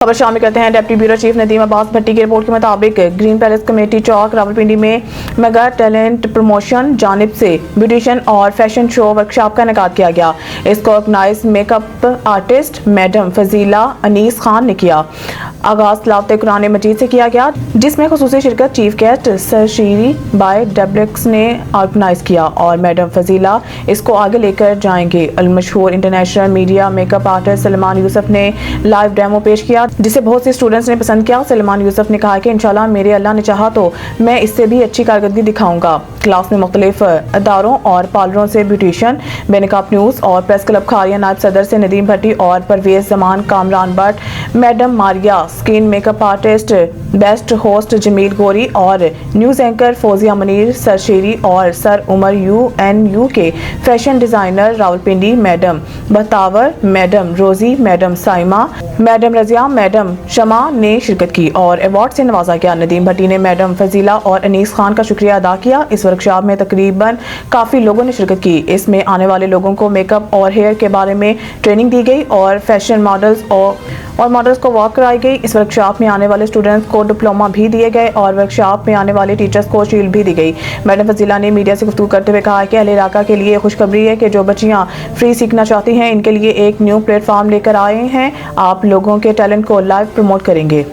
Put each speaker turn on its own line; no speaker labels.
خبر شامل کرتے ہیں ڈپٹی بیورو چیف ندیم عباس بھٹی کی رپورٹ کے مطابق گرین پیلس کمیٹی چوک راولپنڈی میں میگا ٹیلنٹ پروموشن جانب سے بیوٹیشین اور فیشن شو ورکشاپ کا انعقاد کیا گیا۔ اس کو organize make up artist madam Fazila Anees Khan نے کیا۔ آغاز تلاوت قرآن مجید سے کیا گیا، جس میں خصوصی شرکت چیف گیسٹ سر شیری بائی ڈبلکس نے آرگنائز کیا اور میڈم فضیلہ اس کو آگے لے کر جائیں گے۔ المشہور international media make up artist Salman Yousuf نے لائیو ڈیمو پیش کیا، جسے بہت سے اسٹوڈنٹس نے پسند کیا۔ سلمان یوسف نے کہا کہ انشاءاللہ میرے اللہ نے چاہا تو میں اس سے بھی اچھی کارکردگی دکھاؤں گا۔ کلاس میں مختلف اداروں اور پارلروں سے بیوٹیشین، بے نقاب نیوز اور پریس کلب کھاریا نائب صدر سے ندیم بھٹی اور Parvez Zaman, Kamran Butt, madam Maria, skin make up artist best host Jameel Gori اور news anchor Fouzia Munir, sir Sheri اور سر عمر UNU کے fashion designer Rawalpindi madam Bakhtawar, madam Rosy, madam Saima, madam Razia, madam Shama نے شرکت کی اور ایوارڈ سے نوازا گیا۔ ندیم بھٹی نے میڈم فضیلہ اور انیس خان کا شکریہ ادا کیا۔ اس ورکشاپ میں تقریباً کافی لوگوں نے شرکت کی۔ اس میں آنے والے لوگوں کو میک اپ اور ہیئر کے بارے میں ٹریننگ دی گئی اور فیشن ماڈلز کو واک کرائی گئی۔ اس ورکشاپ میں آنے والے اسٹوڈنٹس کو ڈپلوما بھی دیے گئے اور ورکشاپ میں آنے والے ٹیچرز کو شیلڈ بھی دی گئی۔ میڈم فضیلہ نے میڈیا سے گفتگو کرتے ہوئے کہا کہ اہل علاقہ کے لیے خوشخبری ہے کہ جو بچیاں فری سیکھنا چاہتی ہیں ان کے لیے ایک نیو پلیٹ فارم لے کر آئے ہیں۔ آپ لوگوں کے ٹیلنٹ کو لائیو پروموٹ کریں گے۔